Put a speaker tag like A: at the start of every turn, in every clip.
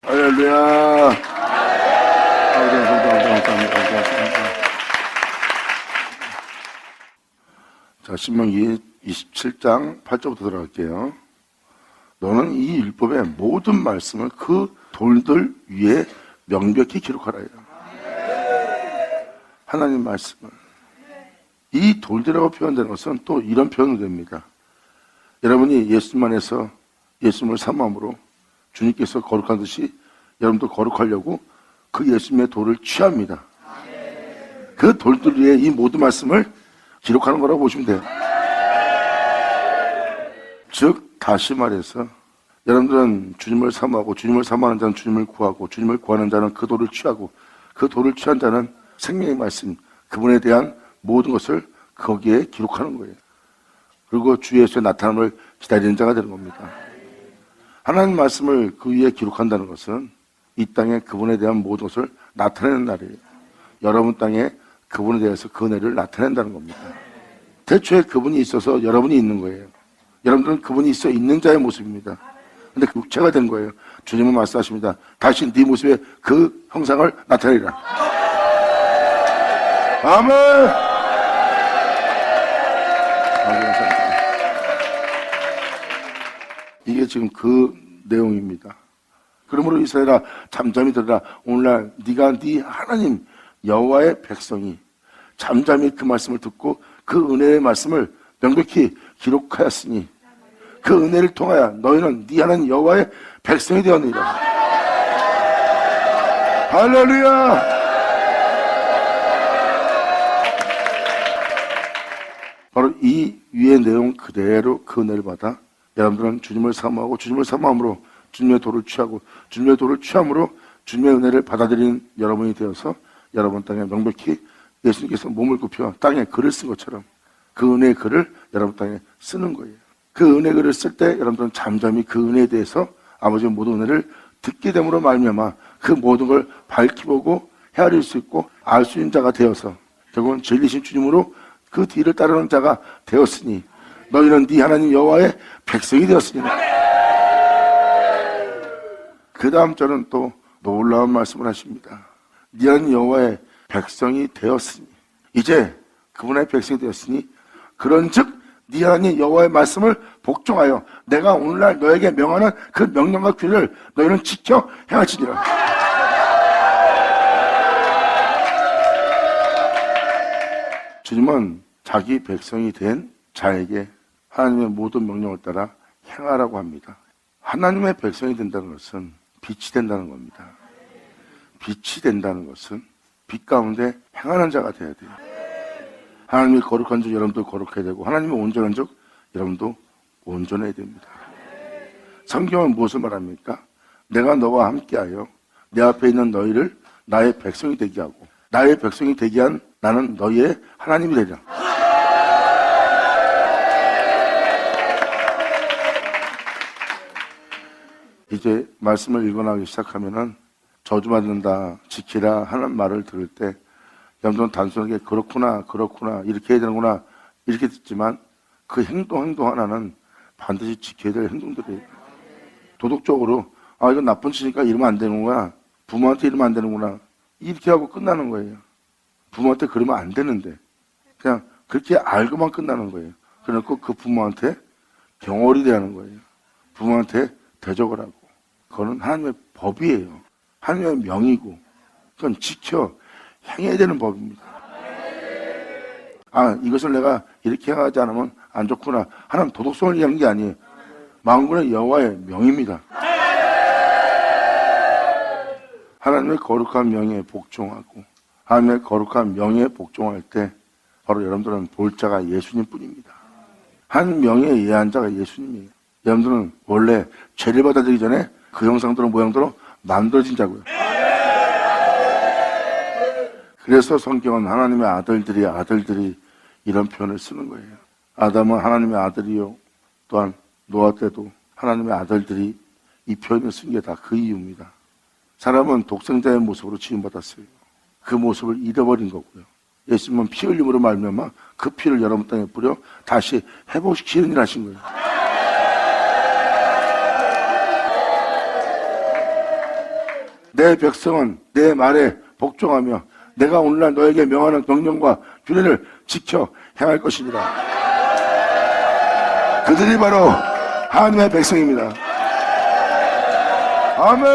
A: 할렐루야. 자, 신명기 27장 8절부터 들어갈게요. 너는 이 율법의 모든 말씀을 그 돌들 위에 명백히 기록하라. 하나님 말씀을. 이 돌들이라고 표현되는 것은 또 이런 표현이 됩니다. 여러분이 예수님 안에서 예수님을 사모함으로 주님께서 거룩한 듯이 여러분도 거룩하려고 그 예수님의 돌을 취합니다. 그 돌들 위에 이 모든 말씀을 기록하는 거라고 보시면 돼요. 즉 다시 말해서 여러분들은 주님을 사모하고 주님을 사모하는 자는 주님을 구하고 주님을 구하는 자는 그 돌을 취하고 그 돌을 취한 자는 생명의 말씀, 그분에 대한 모든 것을 거기에 기록하는 거예요. 그리고 주 예수의 나타남을 기다리는 자가 되는 겁니다. 하나님 말씀을 그 위에 기록한다는 것은 이 땅에 그분에 대한 모든 것을 나타내는 날이에요. 여러분 땅에 그분에 대해서 그 은혜를 나타낸다는 겁니다. 대초에 그분이 있어서 여러분이 있는 거예요. 여러분들은 그분이 있어 있는 자의 모습입니다. 근데 그 육체가 된 거예요. 주님은 말씀하십니다. 다시 네 모습의 그 형상을 나타내리라. 아멘. 이게 지금 그 내용입니다. 그러므로 이스라엘아 잠잠히 들으라. 오늘날 네가 네 하나님 여호와의 백성이 잠잠히 그 말씀을 듣고 그 은혜의 말씀을 명백히 기록하였으니 그 은혜를 통하여 너희는 네 하나님 여호와의 백성이 되었느니라. 할렐루야. 바로 이 위의 내용 그대로 그 은혜를 받아 여러분들은 주님을 사모하고 주님을 사모함으로 주님의 도를 취하고 주님의 도를 취함으로 주님의 은혜를 받아들이는 여러분이 되어서 여러분 땅에 명백히 예수님께서 몸을 굽혀 땅에 글을 쓴 것처럼 그 은혜의 글을 여러분 땅에 쓰는 거예요. 그 은혜 글을 쓸 때 여러분들은 잠잠히 그 은혜에 대해서 아버지의 모든 은혜를 듣게 됨으로 말미암아 그 모든 걸 밝히보고 헤아릴 수 있고 알 수 있는 자가 되어서 결국은 진리신 주님으로 그 뒤를 따르는 자가 되었으니 너희는 네 하나님 여호와의 백성이 되었으니. 그 다음 절은 또 놀라운 말씀을 하십니다. 네 하나님 여호와의 백성이 되었으니 이제 그분의 백성이 되었으니 그런즉 네 하나님 여호와의 말씀을 복종하여 내가 오늘날 너에게 명하는 그 명령과 규례를 너희는 지켜 행할지니라. 주님은 자기 백성이 된 자에게 하나님의 모든 명령을 따라 행하라고 합니다. 하나님의 백성이 된다는 것은 빛이 된다는 겁니다. 빛이 된다는 것은 빛 가운데 행하는 자가 돼야 돼요. 하나님이 거룩한 적 여러분도 거룩해야 되고 하나님이 온전한 적 여러분도 온전해야 됩니다. 성경은 무엇을 말합니까? 내가 너와 함께하여 내 앞에 있는 너희를 나의 백성이 되게 하고 나의 백성이 되게 한 나는 너희의 하나님이 되리라. 이제 말씀을 읽어나가기 시작하면은 저주받는다, 지키라 하는 말을 들을 때 여러분들은 단순하게 그렇구나 이렇게 해야 되는구나 이렇게 듣지만 그 행동 하나는 반드시 지켜야 될 행동들이에요. 도덕적으로 이건 나쁜 짓이니까 이러면 안 되는구나, 부모한테 이러면 안 되는구나 이렇게 하고 끝나는 거예요. 부모한테 그러면 안 되는데 그냥 그렇게 알고만 끝나는 거예요. 그래놓고 그 부모한테 경월이 되는 거예요. 부모한테 대적을 하고. 그거는 하나님의 법이에요. 하나님의 명이고 그건 지켜 행해야 되는 법입니다. 이것을 내가 이렇게 행하지 않으면 안 좋구나 하나님 도덕성을 얘기하는 게 아니에요. 만군의 여호와의 명입니다. 하나님의 거룩한 명에 복종하고 하나님의 거룩한 명에 복종할 때 바로 여러분들은 볼 자가 예수님뿐입니다. 하나님 명에 예한 자가 예수님이에요. 여러분들은 원래 죄를 받아들이기 전에 그 형상대로 모양대로 만들어진 자고요. 그래서 성경은 하나님의 아들들이 이런 표현을 쓰는 거예요. 아담은 하나님의 아들이요 또한 노아 때도 하나님의 아들들이 이 표현을 쓴 게 다 그 이유입니다. 사람은 독생자의 모습으로 지음받았어요. 그 모습을 잃어버린 거고요. 예수님은 피 흘림으로 말미암아 그 피를 여러분 땅에 뿌려 다시 회복시키는 일 하신 거예요. 내 백성은 내 말에 복종하며 내가 오늘날 너에게 명하는 명령과 규례를 지켜 행할 것이니라. 그들이 바로 하나님의 백성입니다. 아멘.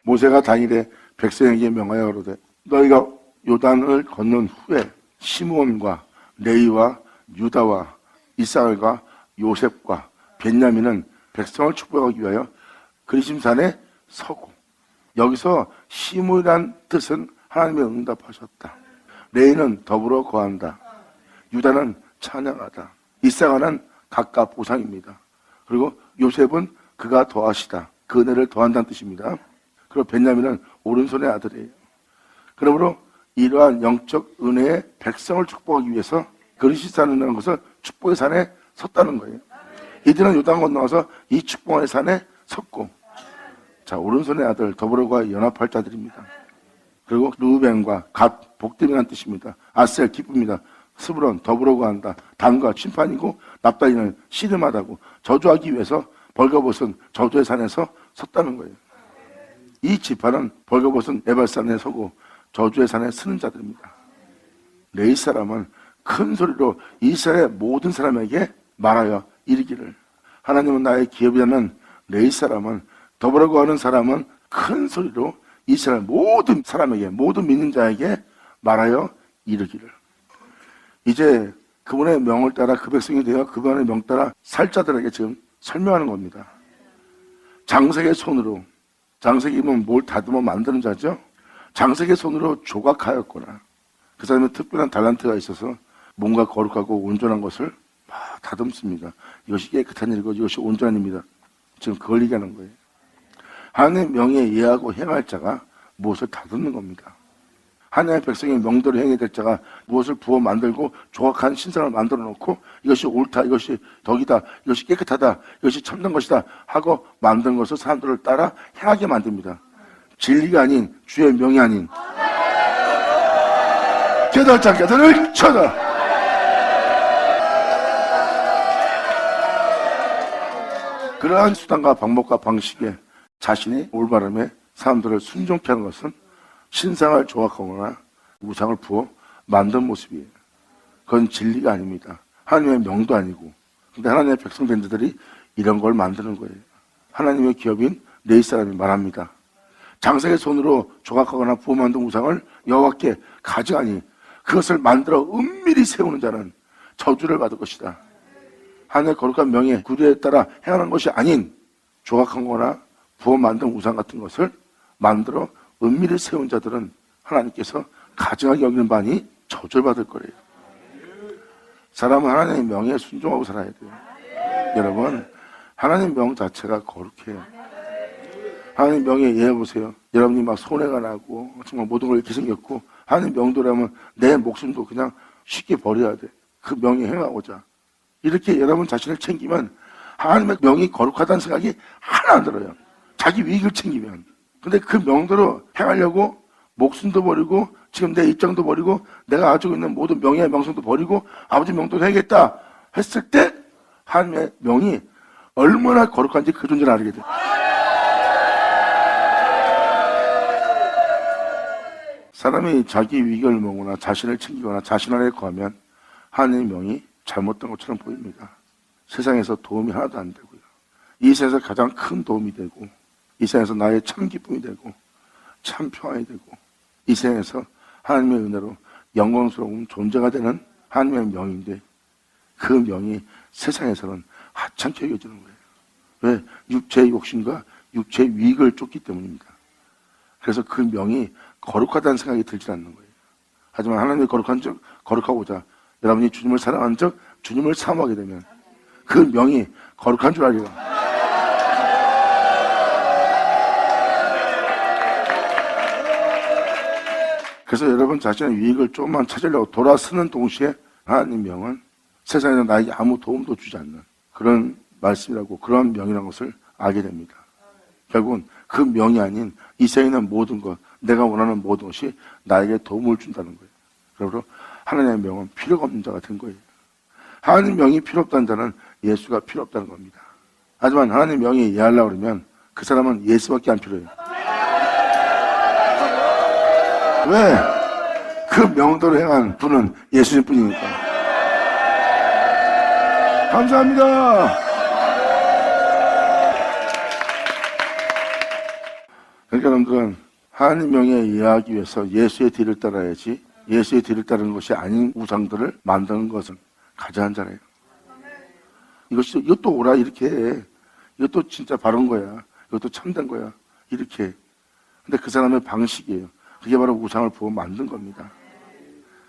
A: 모세가 당일에 백성에게 명하여 가로되 너희가 요단을 건넌 후에 시므온과 레위와 유다와 이스라엘과 요셉과 벤야민은 백성을 축복하기 위하여 그리심산에 서고, 여기서 시므이란 뜻은 하나님의 응답하셨다. 레위는 더불어 거한다. 유다는 찬양하다. 이스라엘은 각각 보상입니다. 그리고 요셉은 그가 더하시다. 그 은혜를 더한다는 뜻입니다. 그리고 벤야민은 오른손의 아들이에요. 그러므로 이러한 영적 은혜의 백성을 축복하기 위해서 그리시산이라는 것은 축복의 산에 섰다는 거예요. 이들은 요단 건너가서 이 축복의 산에 섰고, 자, 오른손의 아들 더불어가 연합할 자들입니다. 그리고 르우벤과 갓 복됨이라는 뜻입니다. 아셀 기쁨이다. 스브론 더불어가 한다. 단과 심판이고, 납달리는 씨름하다고 저주하기 위해서 벌거벗은 저주의 산에서 섰다는 거예요. 이 지파는 벌거벗은 에발산에 서고 저주의 산에 서는 자들입니다. 레위 사람은 큰 소리로 이스라엘의 모든 사람에게 말하여 이르기를, 하나님은 나의 기업이라는 레위 사람은, 더불어 거하는 사람은 큰 소리로 이스라엘 모든 사람에게, 모든 믿는 자에게 말하여 이르기를. 이제 그분의 명을 따라 그 백성이 되어 그분의 명 따라 살 자들에게 지금 설명하는 겁니다. 장색의 손으로, 장색이면 뭘 다듬어 만드는 자죠. 장색의 손으로 조각하였거나, 그 사람의 특별한 달란트가 있어서 뭔가 거룩하고 온전한 것을 막 다듬습니다. 이것이 깨끗한 일이고 이것이 온전한 일입니다. 지금 그걸 얘기하는 거예요. 하나님의 명에 예하고 행할 자가 무엇을 다듬는 겁니다. 하나님의 백성의 명대로 행해야 될 자가 무엇을 부어 만들고 조각한 신상을 만들어 놓고 이것이 옳다, 이것이 덕이다, 이것이 깨끗하다, 이것이 참된 것이다 하고 만든 것을 사람들을 따라 행하게 만듭니다. 진리가 아닌, 주의 명이 아닌. 깨달지 않게 너를 쳐다. 그러한 수단과 방법과 방식에 자신이 올바름에 사람들을 순종케 하는 것은 신상을 조각하거나 우상을 부어 만든 모습이에요. 그건 진리가 아닙니다. 하나님의 명도 아니고. 근데 하나님의 백성된 자들이 이런 걸 만드는 거예요. 하나님의 기업인 레위 사람이 말합니다. 장색의 손으로 조각하거나 부어 만든 우상을 여호와께 가져가니 그것을 만들어 은밀히 세우는 자는 저주를 받을 것이다. 하나님의 거룩한 명예, 규례에 따라 행하는 것이 아닌 조각한 거나 부어 만든 우상 같은 것을 만들어 은밀히 세운 자들은 하나님께서 가증하게 여기는 바니 저주를 받을 거래요. 사람은 하나님의 명예에 순종하고 살아야 돼요. 여러분, 하나님 명 자체가 거룩해요. 하나님 명예에 예해보세요. 여러분이 막 손해가 나고 정말 모든 걸 이렇게 생겼고 하나님 명도라면 내 목숨도 그냥 쉽게 버려야 돼. 그 명예 행하고자. 이렇게 여러분 자신을 챙기면 하나님의 명이 거룩하다는 생각이 하나 안 들어요. 자기 위익을 챙기면. 근데 그 명대로 행하려고 목숨도 버리고 지금 내 입장도 버리고 내가 가지고 있는 모든 명예와 명성도 버리고 아버지 명도도 해야겠다 했을 때 하나님의 명이 얼마나 거룩한지 그 존재를 알게 돼요. 사람이 자기 위익을 모으거나 자신을 챙기거나 자신 안에 거하면 하나님의 명이 잘못된 것처럼 보입니다. 세상에서 도움이 하나도 안 되고요. 이 세상에서 가장 큰 도움이 되고 이 세상에서 나의 참 기쁨이 되고 참 평안이 되고 이 세상에서 하나님의 은혜로 영광스러운 존재가 되는 하나님의 명인데 그 명이 세상에서는 하찮게 여겨지는 거예요. 왜? 육체의 욕심과 육체의 위익을 쫓기 때문입니다. 그래서 그 명이 거룩하다는 생각이 들지 않는 거예요. 하지만 하나님의 거룩한 적, 거룩하고자 여러분이 주님을 사랑하는 적, 주님을 사모하게 되면 그 명이 거룩한 줄 알리라. 그래서 여러분 자신의 유익을 조금만 찾으려고 돌아서는 동시에 하나님 명은 세상에서 나에게 아무 도움도 주지 않는 그런 말씀이라고 그런 명이라는 것을 알게 됩니다. 결국은 그 명이 아닌 이 세상에 있는 모든 것, 내가 원하는 모든 것이 나에게 도움을 준다는 거예요. 그러므로 하나님의 명은 필요가 없는 자가 된 거예요. 하나님 명이 필요 없다는 자는 예수가 필요 없다는 겁니다. 하지만 하나님 명예 이해하려고 그러면 그 사람은 예수밖에 안 필요해요. 왜? 그 명도를 행한 분은 예수님 뿐이니까. 감사합니다. 그러니까 여러분들은 하나님 명예에 이해하기 위해서 예수의 뒤를 따라야지, 예수의 뒤를 따르는 것이 아닌 우상들을 만드는 것은 가증한 자래요. 이것도 오라 이렇게 해. 이것도 진짜 바른 거야. 이것도 참된 거야. 이렇게 해. 근데 그 사람의 방식이에요. 그게 바로 우상을 보고 만든 겁니다.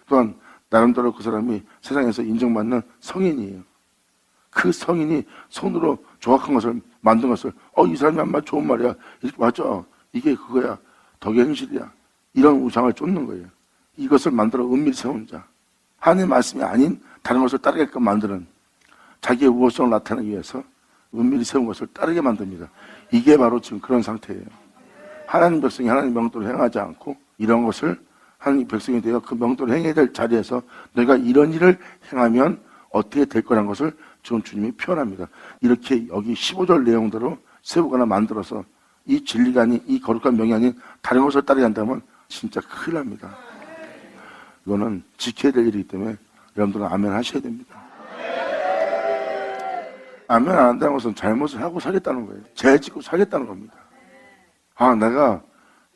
A: 또한 나름대로 그 사람이 세상에서 인정받는 성인이에요. 그 성인이 손으로 조각한 것을 만든 것을 이 사람이 한 말 좋은 말이야. 이렇게 맞아. 이게 그거야. 덕행실이야. 이런 우상을 쫓는 거예요. 이것을 만들어 은밀히 세운 자. 하나님의 말씀이 아닌 다른 것을 따르게끔 만드는, 자기의 우월성을 나타내기 위해서 은밀히 세운 것을 따르게 만듭니다. 이게 바로 지금 그런 상태예요. 하나님 백성이 하나님 명도를 행하지 않고 이런 것을 하나님 백성이 되어 그 명도를 행해야 될 자리에서 내가 이런 일을 행하면 어떻게 될 거라는 것을 지금 주님이 표현합니다. 이렇게 여기 15절 내용대로 세우거나 만들어서 이 진리가 아닌, 이 거룩한 명이 아닌 다른 것을 따르게 한다면 진짜 큰일 납니다. 이거는 지켜야 될 일이기 때문에 여러분들은 아멘 하셔야 됩니다. 아멘 안 한다는 것은 잘못을 하고 살겠다는 거예요. 죄 짓고 살겠다는 겁니다. 내가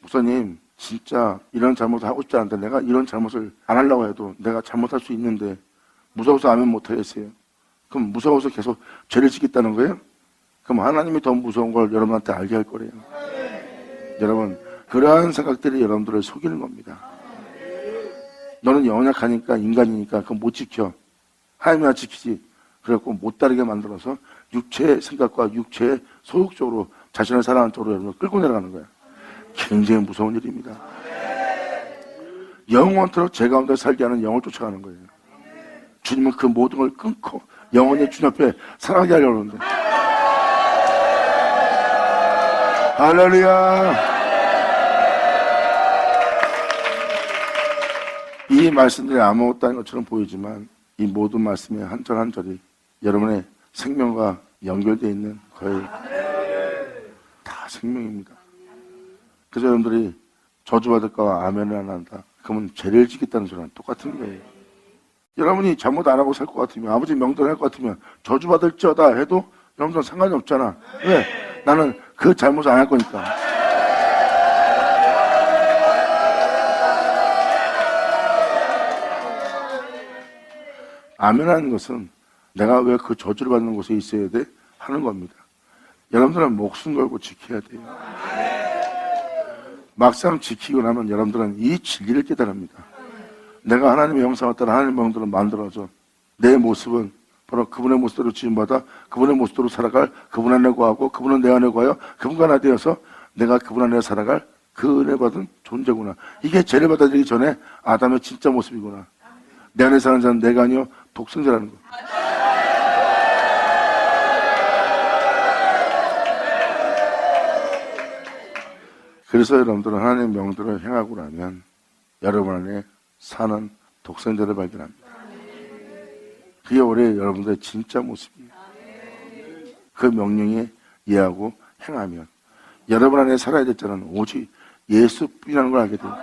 A: 목사님 진짜 이런 잘못을 하고 싶지 않은데 내가 이런 잘못을 안 하려고 해도 내가 잘못할 수 있는데 무서워서 아멘 못 하겠어요. 그럼 무서워서 계속 죄를 짓겠다는 거예요? 그럼 하나님이 더 무서운 걸 여러분한테 알게 할 거래요. 여러분, 그러한 생각들이 여러분들을 속이는 겁니다. 너는 연약하니까, 인간이니까 그거 못 지켜. 하나님이나 지키지. 그래갖고 못 따르게 만들어서 육체의 생각과 육체의 소욕적으로 자신을 사랑하는 쪽으로 여러분을 끌고 내려가는 거예요. 굉장히 무서운 일입니다. 영원토록 제 가운데 살게 하는 영을 쫓아가는 거예요. 주님은 그 모든 걸 끊고 영원히 주님 앞에 살아가게 하려고 하는데, 할렐루야. 이 말씀들이 아무것도 아닌 것처럼 보이지만 이 모든 말씀의 한 절 한 절이 여러분의 생명과 연결되어 있는 거의 다 생명입니다. 그래서 여러분들이 저주받을까 아멘을 안 한다. 그러면 죄를 짓겠다는 소리랑 똑같은 거예요. 여러분이 잘못 안 하고 살 것 같으면, 아버지 명도를 할 것 같으면 저주받을지어다 해도 여러분들은 상관이 없잖아. 왜? 나는 그 잘못을 안 할 거니까. 아멘하는 것은 내가 왜 그 저주를 받는 곳에 있어야 돼? 하는 겁니다. 여러분들은 목숨 걸고 지켜야 돼요. 막상 지키고 나면 여러분들은 이 진리를 깨달습니다. 내가 하나님의 형상을 따라 하나님의 명도를 만들어줘. 내 모습은 바로 그분의 모습대로 지음받아 그분의 모습대로 살아갈, 그분 안에 거하고 그분은 내 안에 거하여 그분과 하나 되어서 내가 그분 안에 살아갈 그 은혜 받은 존재구나. 이게 죄를 받아들이기 전에 아담의 진짜 모습이구나. 내 안에 사는 자는 내가 아니요 독생자라는 거. 그래서 여러분들은 하나님의 명도를 행하고 나면 여러분 안에 사는 독생자를 발견합니다. 그게 올해 여러분들의 진짜 모습이에요. 그 명령에 이해하고 행하면 여러분 안에 살아야 될 자는 오직 예수뿐이라는 걸 알게 돼요.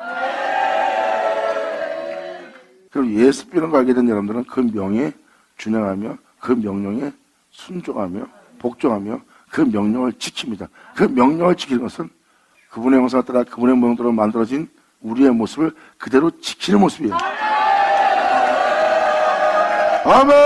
A: 그럼 예수뿐이라는 걸 알게 된 여러분들은 그 명에 준행하며 그 명령에 순종하며 복종하며 그 명령을 지킵니다. 그 명령을 지키는 것은 그분의 형상을 따라 그분의 모형대로 만들어진 우리의 모습을 그대로 지키는 모습이에요. 아멘!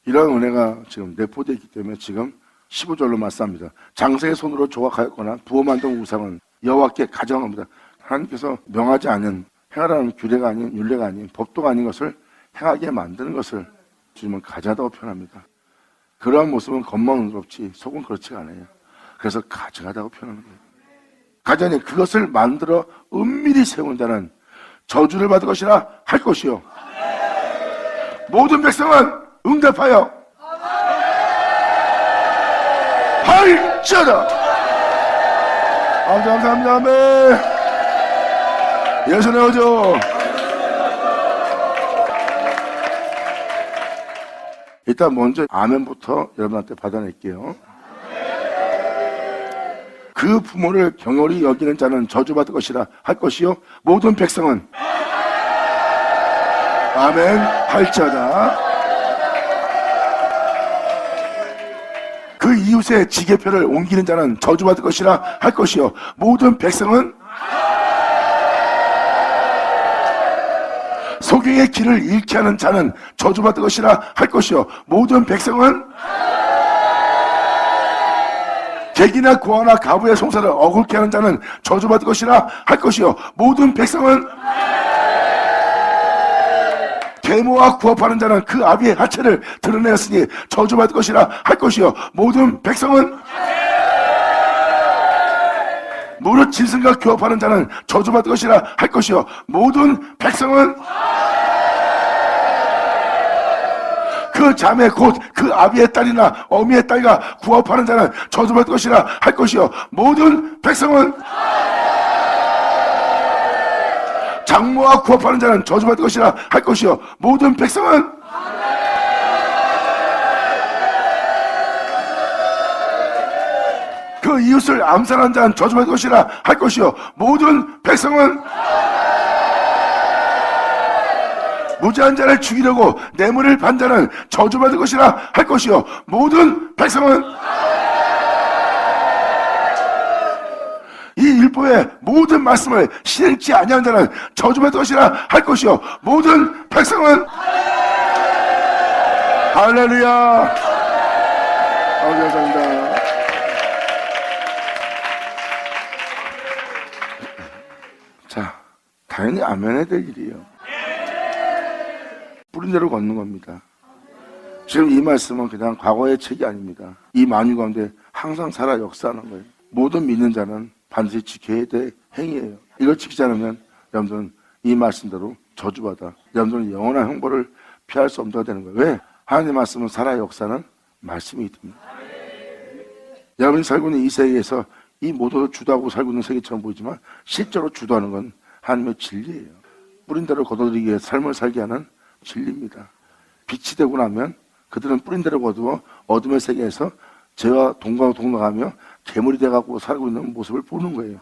A: 이런 은혜가 지금 내포되어 있기 때문에 지금 15절로 말씀합니다. 장세의 손으로 조각하였거나 부어 만든 우상은 여호와께 가져간 겁니다. 하나님께서 명하지 않은, 행하라는 규례가 아닌, 율례가 아닌, 법도가 아닌 것을 행하게 만드는 것을 주님은 가져다고 표현합니다. 그러한 모습은 겉만 의롭지 속은 그렇지가 않아요. 그래서 가증하다고 표현하는 거예요. 가증하니 그것을 만들어 은밀히 세운 자는 저주를 받을 것이라 할 것이요. 모든 백성은 응답하여 할지어다. 감사합니다. 아멘. 예수 내어줘. 일단 먼저 아멘부터 여러분한테 받아낼게요. 그 부모를 경홀히 여기는 자는 저주받을 것이라 할 것이요 모든 백성은 아멘 할지어다. 그 이웃의 지게표를 옮기는 자는 저주받을 것이라 할 것이요 모든 백성은 소경의 길을 잃게 하는 자는 저주받을 것이라 할 것이요 모든 백성은 객이나 고아나 가부의 송사를 어긋게 하는 자는 저주받을 것이라 할 것이요 모든 백성은 계모와 구업하는 자는 그 아비의 하체를 드러내었으니 저주받을 것이라 할 것이요 모든 백성은 무릇 짐승과 교합하는 자는 저주받을 것이라 할 것이요 모든 백성은 그 자매 곧 그 아비의 딸이나 어미의 딸과 구합하는 자는 저주받을 것이라 할 것이요 모든 백성은 장모와 구합하는 자는 저주받을 것이라 할 것이요 모든 백성은 그 이웃을 암살하는 자는 저주받을 것이라 할 것이요 모든 백성은 무죄한 자를 죽이려고 뇌물을 받는 자는 저주받을 것이라 할 것이요 모든 백성은 이 율법의 모든 말씀을 실행치 아니하는 자는 저주받을 것이라 할 것이요 모든 백성은 할렐루야. 감사합니다. 자, 당연히 아멘 해야 될 일이에요. 뿌린 대로 걷는 겁니다. 지금 이 말씀은 그냥 과거의 책이 아닙니다. 이 만유 가운데 항상 살아 역사하는 거예요. 모든 믿는 자는 반드시 지켜야 될 행위예요. 이걸 지키지 않으면 여러분들은 이 말씀대로 저주받아 여러분들은 영원한 형벌을 피할 수 없는 되는 거예요. 왜? 하나님의 말씀은 살아 역사는 말씀이기 때문에. 여러분이 살고 있는 이 세계에서 이 모두를 주도하고 살고 있는 세계처럼 보이지만 실제로 주도하는 건 하나님의 진리예요. 뿌린 대로 거둬들이기 위해 삶을 살게 하는 진리입니다. 빛이 되고 나면 그들은 뿌린 대로 거두어 어둠의 세계에서 죄와 동거하며 괴물이 돼가고 살고 있는 모습을 보는 거예요.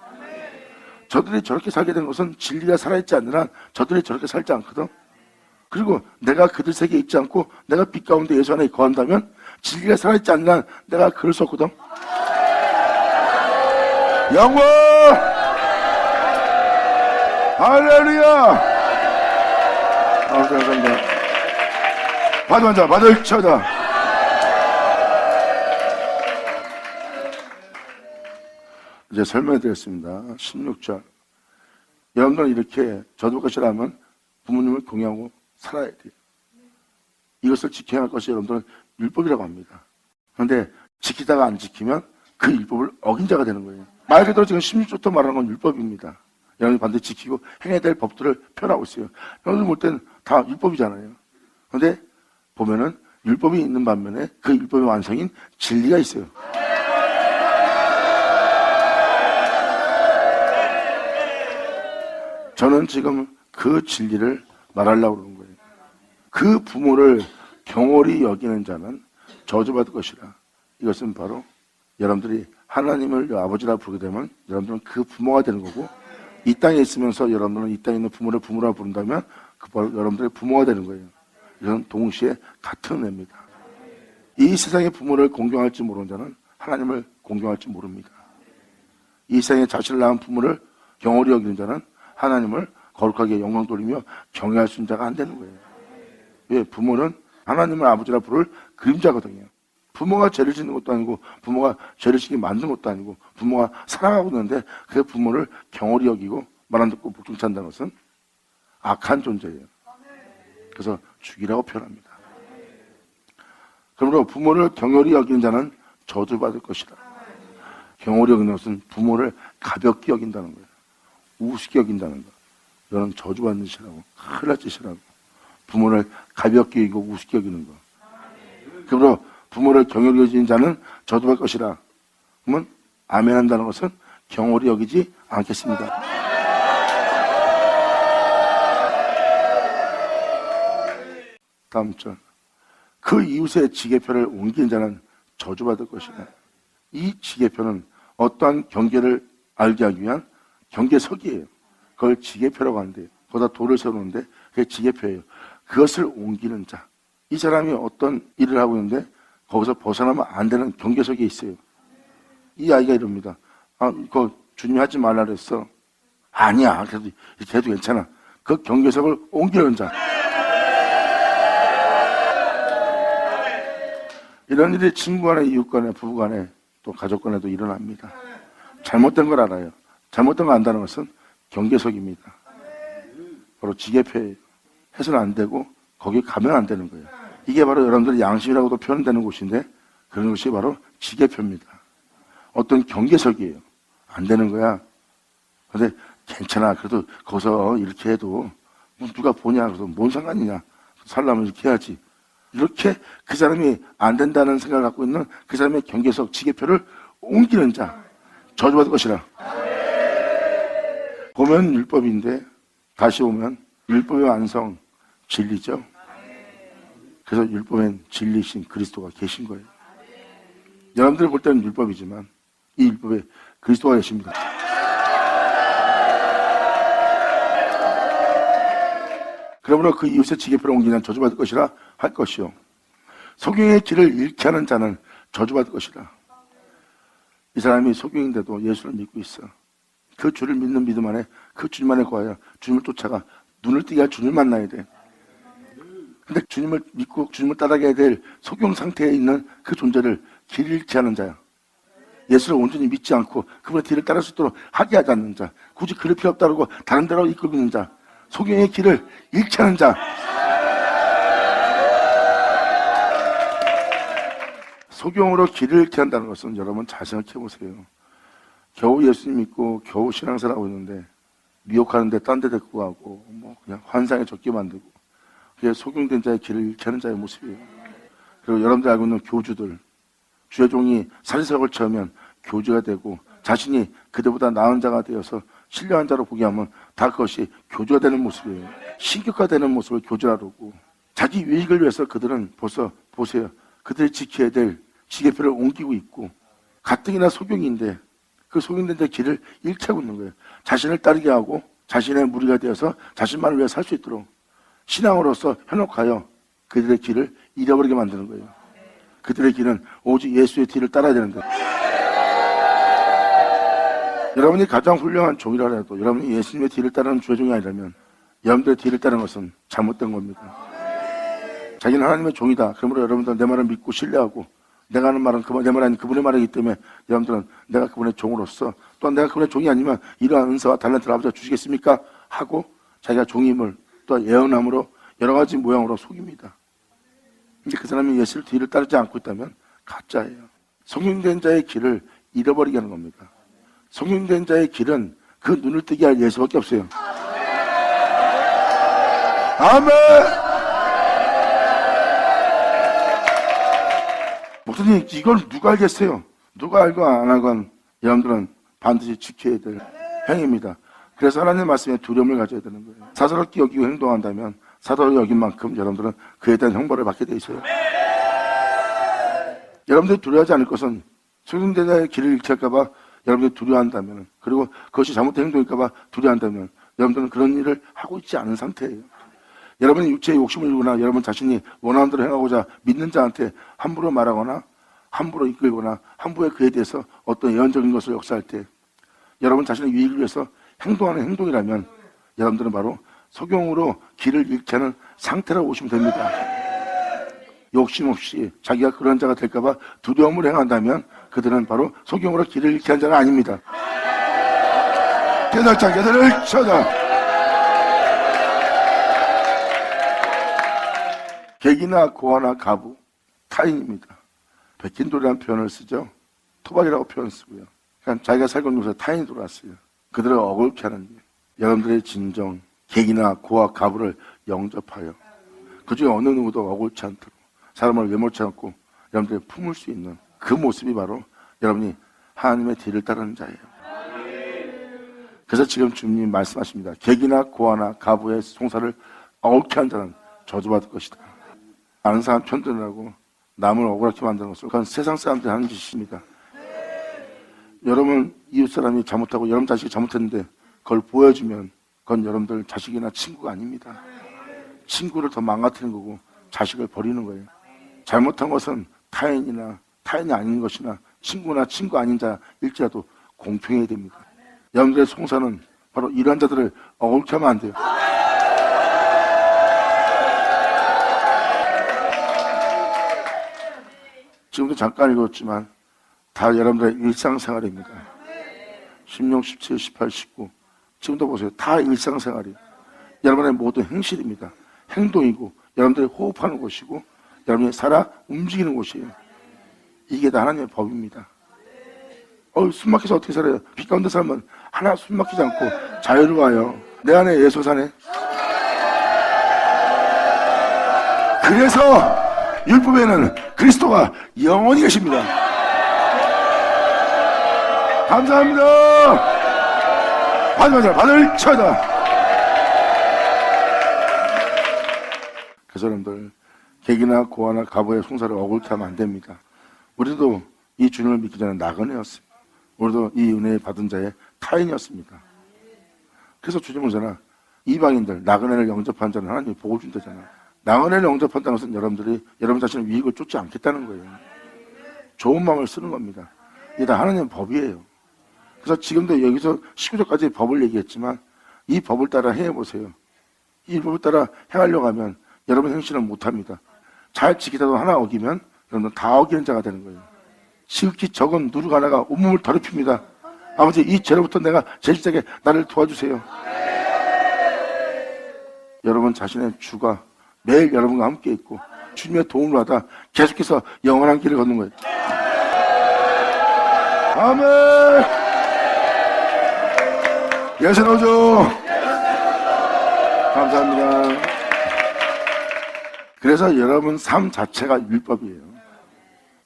A: 저들이 저렇게 살게 된 것은 진리가 살아있지 않는 한 저들이 저렇게 살지 않거든. 그리고 내가 그들 세계에 있지 않고 내가 빛 가운데 예수 안에 거한다면 진리가 살아있지 않는 한 내가 그럴 수 없거든. 영광! 할렐루야! 감사합니다. 받아, 받을 쳐다. 이제 설명해 드리겠습니다. 16절. 여러분들은 이렇게 저도 것이라면 부모님을 공유하고 살아야 돼요. 이것을 지켜야 할 것이 여러분들은 율법이라고 합니다. 그런데 지키다가 안 지키면 그 율법을 어긴 자가 되는 거예요. 말 그대로 지금 16절부터 말하는 건 율법입니다. 여러분이 반드시 지키고 행해야 될 법들을 표현하고 있어요. 여러분들 볼 때는 다 율법이잖아요. 그런데 보면은 율법이 있는 반면에 그 율법의 완성인 진리가 있어요. 저는 지금 그 진리를 말하려고 그러는 거예요. 그 부모를 경홀히 여기는 자는 저주받을 것이라. 이것은 바로 여러분들이 하나님을 아버지라 부르게 되면 여러분들은 그 부모가 되는 거고, 이 땅에 있으면서 여러분들은 이 땅에 있는 부모를 부모라 부른다면 그 바로 여러분들의 부모가 되는 거예요. 이건 동시에 같은 의미입니다. 이 세상의 부모를 공경할지 모르는 자는 하나님을 공경할지 모릅니다. 이 세상에 자신을 낳은 부모를 경홀히 여기는 자는 하나님을 거룩하게 영광 돌리며 경외할 수 있는 자가 안 되는 거예요. 왜? 부모는 하나님을 아버지라 부를 그림자거든요. 부모가 죄를 짓는 것도 아니고 부모가 죄를 짓게 만든 것도 아니고 부모가 사랑하고 있는데 그 부모를 경홀히 여기고 말 안 듣고 복종치 않는다는 것은 악한 존재예요. 그래서 죽이라고 표현합니다. 그러므로 부모를 경홀히 여기는 자는 저주받을 것이다. 경홀히 여기는 것은 부모를 가볍게 여긴다는 거예요. 우습게 여긴다는 거. 이거는 저주받는 짓이라고, 큰일 날 짓이라고. 부모를 가볍게 여기고 우습게 여기는 거. 그러므로 부모를 경홀히 여기는 자는 저주받을 것이라. 그러면 아멘 한다는 것은 경홀히 여기지 않겠습니다. 다음 절. 그 이웃의 지게표를 옮긴 자는 저주받을 것이다. 이 지게표는 어떠한 경계를 알게 하기 위한 경계석이에요. 그걸 지게표라고 하는데, 거기다 돌을 세우는데 그게 지게표예요. 그것을 옮기는 자. 이 사람이 어떤 일을 하고 있는데 거기서 벗어나면 안 되는 경계석이 있어요. 이 아이가 이럽니다. 그거 주님이 하지 말라 그랬어. 아니야. 그래도 이렇게 해도 괜찮아. 그 경계석을 옮기는 자. 이런 일이 친구 간에, 이웃 간에, 부부 간에, 또 가족 간에도 일어납니다. 잘못된 걸 알아요. 잘못된 걸 안다는 것은 경계석입니다. 바로 지게표예요. 해서는 안 되고 거기 가면 안 되는 거예요. 이게 바로 여러분들의 양심이라고도 표현되는 곳인데 그런 것이 바로 지게표입니다. 어떤 경계석이에요. 안 되는 거야. 근데 괜찮아. 그래도 거기서 이렇게 해도 뭐 누가 보냐. 그래서 뭔 상관이냐. 살려면 이렇게 해야지. 이렇게 그 사람이 안 된다는 생각을 갖고 있는 그 사람의 경계석, 지게표를 옮기는 자. 저주받을 것이라. 보면 율법인데 다시 보면 율법의 완성, 진리죠. 그래서 율법엔 진리신 그리스도가 계신 거예요. 여러분들이 볼 때는 율법이지만 이 율법에 그리스도가 계십니다. 그러므로 그 이웃의 지게표를 옮기는 저주받을 것이라 할 것이요. 소경의 길을 잃게 하는 자는 저주받을 것이라. 이 사람이 소경인데도 예수를 믿고 있어. 그 주를 믿는 믿음 안에 그 주님만에 거하여 주님을 쫓아가 눈을 뜨게 할 주님을 만나야 돼. 근데 주님을 믿고 주님을 따라가야 될 소경 상태에 있는 그 존재를 길을 잃게 하는 자야. 예수를 온전히 믿지 않고 그분의 뒤를 따를 수 있도록 하게 하지 않는 자. 굳이 그럴 필요 없다고 다른 데로 이끌고 있는 자. 소경의 길을 잃게 하는 자. 소경으로 길을 잃게 한다는 것은 여러분 잘 생각해 보세요. 겨우 예수님 믿고 겨우 신앙생활하고 있는데 미혹하는데 딴 데 데리고 가고 뭐 그냥 환상에 젖게 만들고 그게 소경된 자의 길을 잃게 하는 자의 모습이에요. 그리고 여러분들 알고 있는 교주들, 주의 종이 사리사욕을 처하면 교주가 되고 자신이 그들보다 나은 자가 되어서 신령한 자로 보게 하면 다 그것이 교주가 되는 모습이에요. 신격화되는 모습을 교주라고. 자기 유익을 위해서 그들은 벌써 보세요. 그들이 지켜야 될 지게표를 옮기고 있고 가뜩이나 소경인데 그 소경된 자의 길을 잃게 하고 있는 거예요. 자신을 따르게 하고 자신의 무리가 되어서 자신만을 위해 살 수 있도록 신앙으로서 현혹하여 그들의 길을 잃어버리게 만드는 거예요. 그들의 길은 오직 예수의 뒤를 따라야 되는데 여러분이 가장 훌륭한 종이라 해도 여러분이 예수님의 뒤를 따르는 주의 종이 아니라면 여러분들의 뒤를 따르는 것은 잘못된 겁니다. 자기는 하나님의 종이다. 그러므로 여러분들은 내 말을 믿고 신뢰하고 내가 하는 말은 내 말 아닌 그분의 말이기 때문에 여러분들은 내가 그분의 종으로서 또한 내가 그분의 종이 아니면 이러한 은사와 달란트를 아버지가 주시겠습니까? 하고 자기가 종임을 또 예언함으로 여러 가지 모양으로 속입니다. 근데 그 사람이 예수를 뒤를 따르지 않고 있다면 가짜예요. 성령된 자의 길을 잃어버리게 하는 겁니다. 성령된 자의 길은 그 눈을 뜨게 할 예수밖에 없어요. 아멘! 목사님, 이걸 누가 알겠어요? 누가 알고 안 알건 여러분들은 반드시 지켜야 될 행위입니다. 그래서 하나님의 말씀에 두려움을 가져야 되는 거예요. 사사롭게 여기고 행동한다면 사사롭게 여긴 만큼 여러분들은 그에 대한 형벌을 받게 돼 있어요. 여러분들이 두려워하지 않을 것은 성령된 자의 길을 잃게 할까봐 여러분들이 두려워한다면, 그리고 그것이 잘못된 행동일까봐 두려워한다면 여러분들은 그런 일을 하고 있지 않은 상태예요. 여러분이 육체의 욕심을 이루거나 여러분 자신이 원하는 대로 행하고자 믿는 자한테 함부로 말하거나 함부로 이끌거나 함부로 그에 대해서 어떤 예언적인 것을 역사할 때 여러분 자신의 유익을 위해서 행동하는 행동이라면 여러분들은 바로 소경으로 길을 잃게 하는 상태라고 보시면 됩니다. 욕심 없이 자기가 그런 자가 될까봐 두려움을 행한다면 그들은 바로 소경으로 길을 잃게 한 자는 아닙니다. 깨달자 깨달을 쳐다. 객이나 고아나 가부, 타인입니다. 백힌돌이라는 표현을 쓰죠. 토박이라고 표현을 쓰고요. 그러니까 자기가 살고 있는 곳에 타인이 들어왔어요. 그들을 어글게 하는 일. 여러분들의 진정, 객이나 고아, 가부를 영접하여 그 중에 어느 누구도 어글지 않도록 사람을 외모치 않고 여러분들이 품을 수 있는 그 모습이 바로 여러분이 하나님의 뒤를 따르는 자예요. 그래서 지금 주님 말씀하십니다. 객이나 고아나 가부의 송사를 어울게 한 자는 저주받을 것이다. 아는 사람 편들으라고 남을 억울하게 만드는 것은 그건 세상 사람들이 하는 짓입니다. 여러분 이웃 사람이 잘못하고 여러분 자식이 잘못했는데 그걸 보여주면 그건 여러분들 자식이나 친구가 아닙니다. 친구를 더 망가뜨리는 거고 자식을 버리는 거예요. 잘못한 것은 타인이 아닌 것이나 친구나 친구 아닌 자일지라도 공평해야 됩니다. 여러분들의 송사는 바로 이러한 자들을 억울케 하면 안 돼요. 지금도 잠깐 읽었지만 다 여러분들의 일상생활입니다. 16, 17, 18, 19 지금도 보세요. 다 일상생활이에요. 여러분의 모든 행실입니다. 행동이고 여러분들이 호흡하는 곳이고 여러분이 살아 움직이는 곳이에요. 이게 다 하나님의 법입니다. 숨 막혀서 어떻게 살아요? 빛 가운데 살면 하나 숨 막히지 않고 자유로워요. 내 안에 예수 사네. 그래서 율법에는 그리스도가 영원히 계십니다. 감사합니다. 받을 쳐다. 그래서 여러분들 객이나 고아나 가부의 송사를 억울케 하면 안 됩니다. 우리도 이 주님을 믿기 전에 나그네였습니다. 우리도 이 은혜 받은 자의 타인이었습니다. 그래서 주님은 오잖아. 이방인들 나그네를 영접한 자는 하나님이 복을 준다잖아. 나그네를 영접한다는 것은 여러분들이 여러분 자신의 유익을 쫓지 않겠다는 거예요. 좋은 마음을 쓰는 겁니다. 이게 다 하나님의 법이에요. 그래서 지금도 여기서 19절까지 법을 얘기했지만 이 법을 따라 행해보세요. 이 법을 따라 행하려고 하면 여러분 행실은 못합니다. 잘 지키다도 하나 어기면 여러분 다 어기는 자가 되는 거예요. 지극히 적은 누룩 하나가 온몸을 더럽힙니다. 아버지 이 죄로부터 내가 제일자게 나를 도와주세요. 여러분 자신의 주가 매일 여러분과 함께 있고 주님의 도움을 받아 계속해서 영원한 길을 걷는 거예요. 아멘. 예수 나오죠. 감사합니다. 그래서 여러분 삶 자체가 율법이에요.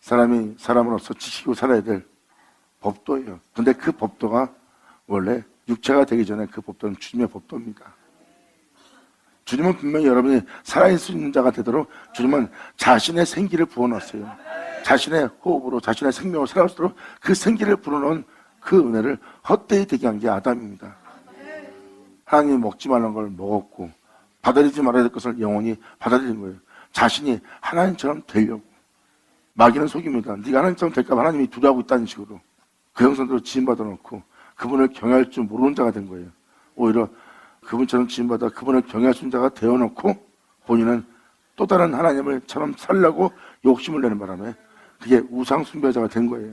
A: 사람이 사람으로서 지키고 살아야 될 법도예요. 근데 그 법도가 원래 육체가 되기 전에 그 법도는 주님의 법도입니다. 주님은 분명히 여러분이 살아있을 수 있는 자가 되도록 주님은 자신의 생기를 부어놨어요. 자신의 호흡으로 자신의 생명을 살아갈 수 있도록 그 생기를 불어넣은 그 은혜를 헛되이 되게 한 게 아담입니다. 하나님이 먹지 말라는 걸 먹었고 받아들이지 말아야 될 것을 영원히 받아들인 거예요. 자신이 하나님처럼 되려고. 마귀는 속입니다. 네가 하나님처럼 될까 봐 하나님이 두려워하고 있다는 식으로 그 형상대로 지음받아 놓고 그분을 경외할 줄 모르는 자가 된 거예요. 오히려 그분처럼 지음받아 그분을 경외할 수 있는 자가 되어놓고 본인은 또 다른 하나님을처럼 살려고 욕심을 내는 바람에 그게 우상숭배자가 된 거예요.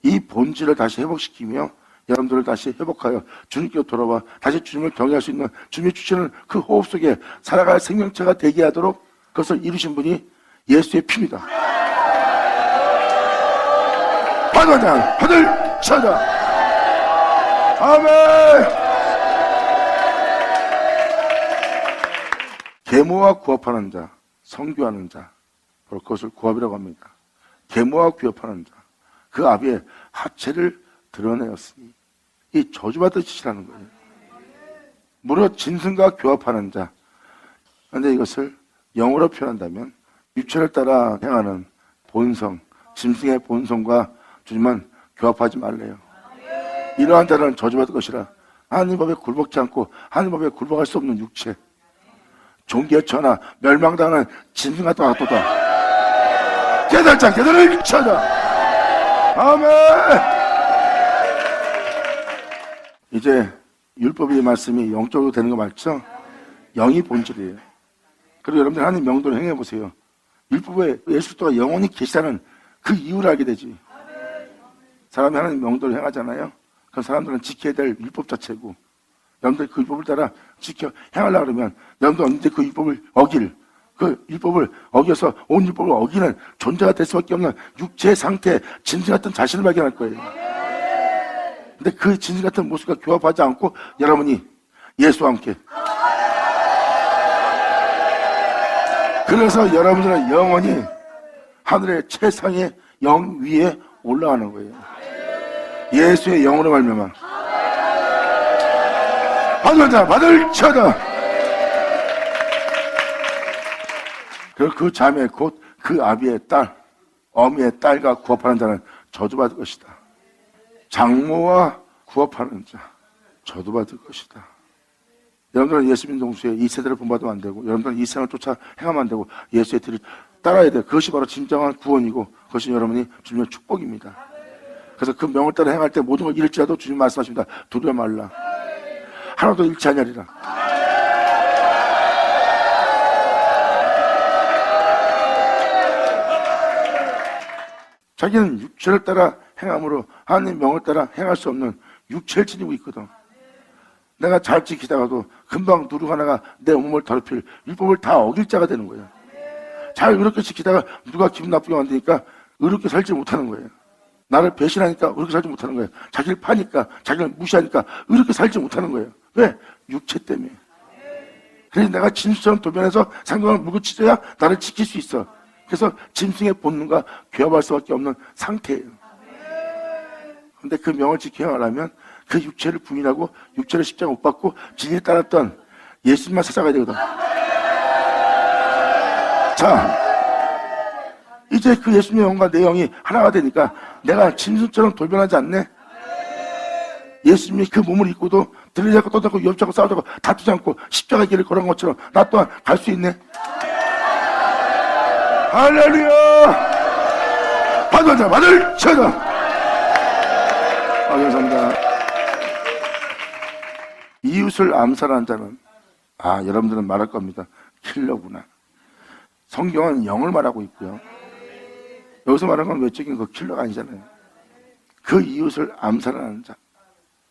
A: 이 본질을 다시 회복시키며 여러분들을 다시 회복하여 주님께로 돌아와 다시 주님을 경외할 수 있는 주님이 주시는 그 호흡 속에 살아갈 생명체가 되게 하도록 그것을 이루신 분이 예수의 피입니다. 받을 찾아. 아멘. 계모와 구합하는 자, 성교하는 자, 바로 그것을 구합이라고 합니다. 계모와 구합하는 자, 그 아비의 하체를 드러내었으니 이 저주받을 짓이라는 거예요. 무릇 짐승과 교합하는 자. 그런데 이것을 영어로 표현한다면 육체를 따라 행하는 본성, 짐승의 본성과 주님은 교합하지 말래요. 이러한 자는 저주받을 것이라. 하나님 법에 굴복지 않고 하나님 법에 굴복할 수 없는 육체, 종기에 처나 멸망당하는 짐승 같은 것도다. 깨달자 깨달을 찾아. 아멘. 이제 율법의 말씀이 영적으로 되는 거 맞죠? 영이 본질이에요. 그리고 여러분들 하나님 명도를 행해보세요. 율법에 예수 그리스도가 영원히 계시다는 그 이유를 알게 되지. 사람이 하나님 명도를 행하잖아요. 그럼 사람들은 지켜야 될 율법 자체고 여러분들 그 율법을 따라 지켜 행하려고 그러면 여러분들 언제 그 율법을 그 율법을 어겨서 온 율법을 어기는 존재가 될 수밖에 없는 육체의 상태, 짐승 같은 자신을 발견할 거예요. 근데 그 짐승 같은 모습과 교합하지 않고 여러분이 예수와 함께, 그래서 여러분들은 영원히 하늘의 최상의 영 위에 올라가는 거예요. 예수의 영으로 말미암아 받을 자 받을 자다. 그리고 그 자매 곧 그 아비의 딸, 어미의 딸과 구업하는 자는 저주받을 것이다. 장모와 구업하는 자, 저주받을 것이다. 여러분들은 예수 믿는 동시에 이 세대를 본받으면 안 되고, 여러분들은 이 세상을 쫓아 행하면 안 되고, 예수의 뒤를 따라야 돼. 그것이 바로 진정한 구원이고, 그것이 여러분이 주님의 축복입니다. 그래서 그 명을 따라 행할 때 모든 걸 잃을지라도 주님 말씀하십니다. 두려워 말라. 하나도 잃지 아니하리라. 자기는 육체를 따라 행함으로 하나님 명을 따라 행할 수 없는 육체를 지니고 있거든. 내가 잘 지키다가도 금방 누룩 하나가 내 몸을 더럽힐 율법을 다 어길 자가 되는 거예요. 잘 의롭게 지키다가 누가 기분 나쁘게 만드니까 의롭게 살지 못하는 거예요. 나를 배신하니까 의롭게 살지 못하는 거예요. 자기를 파니까, 자기를 무시하니까 의롭게 살지 못하는 거예요. 왜? 육체 때문에. 그래서 내가 짐승처럼 도변해서 상대방을 물고치져야 나를 지킬 수 있어. 그래서 짐승의 본능과 괴합할 수밖에 없는 상태예요. 그런데 그 명을 지켜야 하려면 그 육체를 부인하고 육체를 십자가 못 받고 진리를 따랐던 예수님만 찾아가야 되거든. 자, 이제 그 예수님의 영과 내 영이 하나가 되니까 내가 짐승처럼 돌변하지 않네? 예수님이 그 몸을 입고도 들이잡고 떠들고 위협잡고 싸우자고 다투지 않고 십자가의 길을 걸어간 것처럼 나 또한 갈 수 있네? 할렐루야! 받을 자, 받을 자다! 감사합니다. 이웃을 암살하는 자는, 여러분들은 말할 겁니다. 킬러구나. 성경은 영을 말하고 있고요. 여기서 말하는 건 외적인 그 킬러가 아니잖아요. 그 이웃을 암살하는 자.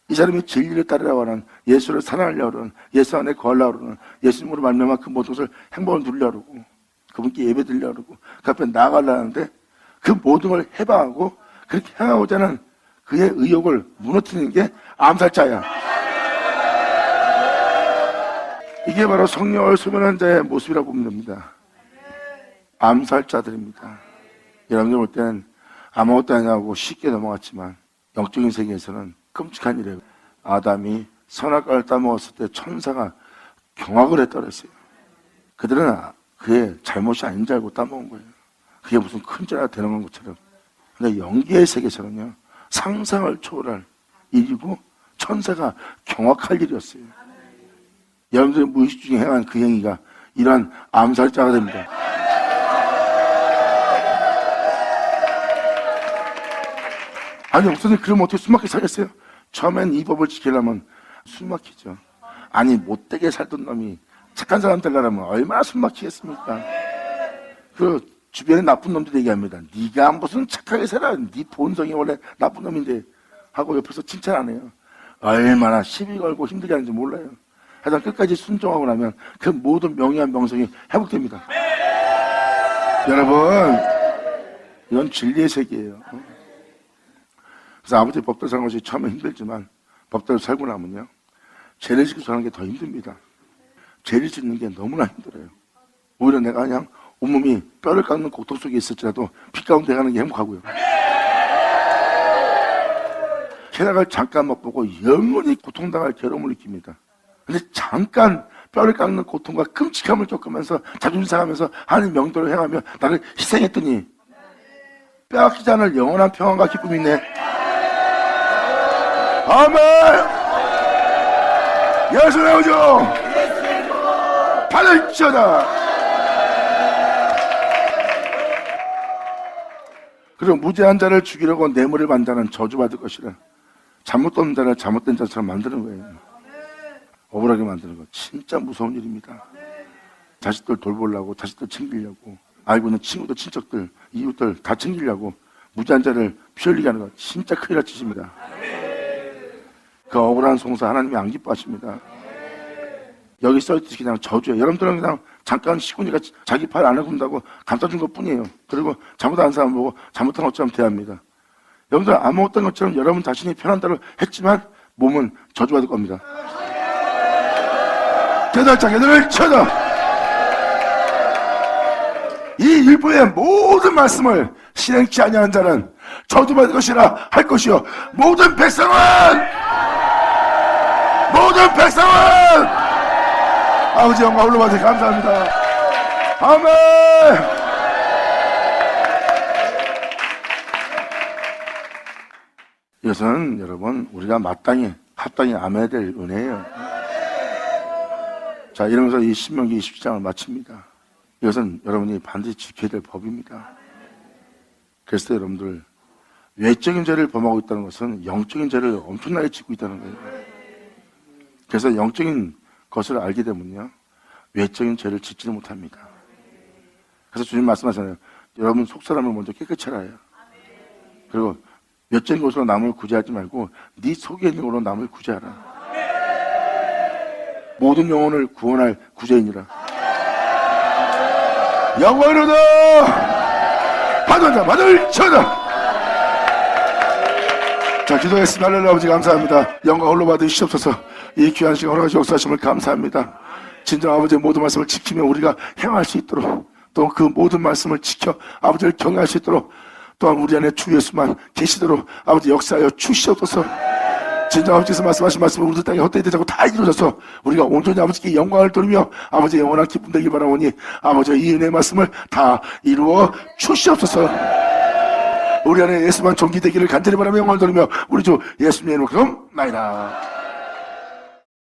A: 이 사람이 진리를 따르려고 하는, 예수를 사랑하려고 하는, 예수 안에 거하려고 하는, 예수님으로 말미암아 그 모든 것을 행복을 누리려고 하고, 그분께 예배 드리려고 하고, 그 앞에 나아가려고 하는데, 그 모든 걸 해방하고, 그렇게 행하고자 하는 그의 의욕을 무너뜨리는 게 암살자야. 이게 바로 성령을 소멸한 자의 모습이라고 보면 됩니다. 암살자들입니다. 여러분들 볼 때는 아무것도 아니라고 쉽게 넘어갔지만 영적인 세계에서는 끔찍한 일이에요. 아담이 선악과를 따먹었을 때 천사가 경악을 했다 그랬어요. 그들은 그의 잘못이 아닌 줄 알고 따먹은 거예요. 그게 무슨 큰 죄가 되는 것처럼. 근데 영계의 세계에서는요, 상상을 초월할 일이고 천사가 경악할 일이었어요. 여러분들이 무의식 중에 행한 그 행위가 이러한 암살자가 됩니다. 아니, 목사님, 그러면 어떻게 숨막히게 살겠어요? 처음엔 이 법을 지키려면 숨막히죠. 아니, 못되게 살던 놈이 착한 사람 되려면 얼마나 숨막히겠습니까? 그 주변에 나쁜 놈들이 얘기합니다. 네가 무슨 착하게 살아? 네 본성이 원래 나쁜 놈인데 하고 옆에서 칭찬 안 해요. 얼마나 시비 걸고 힘들게 하는지 몰라요. 하여튼 끝까지 순종하고 나면 그 모든 명예와 명성이 회복됩니다. 여러분, 이건 진리의 세계예요. 그래서 아버지 법대로 사는 것이 처음에 힘들지만 법대로 살고 나면요, 죄를 짓고 사는 게 더 힘듭니다. 죄를 짓는 게 너무나 힘들어요. 오히려 내가 그냥 온몸이 뼈를 깎는 고통 속에 있을지라도 피 가운데 가는 게 행복하고요. 쾌락을 잠깐 맛보고 영원히 고통당할 괴로움을 느낍니다. 근데 잠깐 뼈를 깎는 고통과 끔찍함을 겪으면서 자존심 상하면서 하나님 명도를 행하며 나를 희생했더니 빼앗기지 않을 영원한 평안과 기쁨이 있네. 아멘! 예수 내오죠! 받을지어다! 그리고 무죄한 자를 죽이려고 뇌물을 받는 저주받을 것이라. 잘못된 자를 잘못된 자처럼 만드는 거예요. 억울하게 만드는 거 진짜 무서운 일입니다. 자식들 돌보려고, 자식들 챙기려고, 알고 있는 친구들, 친척들, 이웃들 다 챙기려고 무죄한 자를 피 흘리게 하는 거 진짜 큰일 날 짓입니다. 그 억울한 송사 하나님이 안 기뻐하십니다. 여기 써있듯이 그냥 저주예요. 여러분들은 그냥 잠깐 시군이가 자기 팔 안 해본다고 감싸준 것 뿐이에요. 그리고 잘못한 사람 보고 잘못한 것처럼 대합니다. 여러분들 아무것도 한 것처럼 여러분 자신이 편한 대로 했지만 몸은 저주받을 겁니다. 깨달자개들을 쳐다. 이 율법의 모든 말씀을 실행치 아니하는 자는 저주받을 것이라 할 것이요, 모든 백성은 아버지 영광 올려받으니 감사합니다. 아멘. 이것은 여러분 우리가 마땅히 합당히 아멘해야 될 은혜예요. 자, 이러면서 이 신명기 27장을 마칩니다. 이것은 여러분이 반드시 지켜야 될 법입니다. 그래서 여러분들 외적인 죄를 범하고 있다는 것은 영적인 죄를 엄청나게 짓고 있다는 거예요. 그래서 영적인 것을 알게 되면요, 외적인 죄를 짓지는 못합니다. 그래서 주님 말씀하잖아요. 여러분 속사람을 먼저 깨끗이 알아요. 그리고 외적인 것으로 남을 구제하지 말고 네 속에 있는 것으로 남을 구제하라. 모든 영혼을 구원할 구제이니라. 영원으로다 받은 자 받을 자다. 자, 기도했습니다. 할렐루야. 아버지 감사합니다. 영광 홀로 받으시옵소서. 이 귀한 시간 허락하시 역사하심을 감사합니다. 진정 아버지의 모든 말씀을 지키며 우리가 행할 수 있도록, 또 그 모든 말씀을 지켜 아버지를 경외할 수 있도록, 또한 우리 안에 주 예수만 계시도록 아버지 역사하여 주시옵소서. 진정 아버지께서 말씀하신 말씀을 우리 땅에 헛되이 되자고 다 이루어져서 우리가 온전히 아버지께 영광을 돌리며 아버지의 영원한 기쁨 되길 바라오니 아버지의 이 은혜의 말씀을 다 이루어 주시옵소서. 우리 안에 예수만 존귀되기를 간절히 바라며 영광을 돌리며 우리 주 예수님의 이름으로 나이다.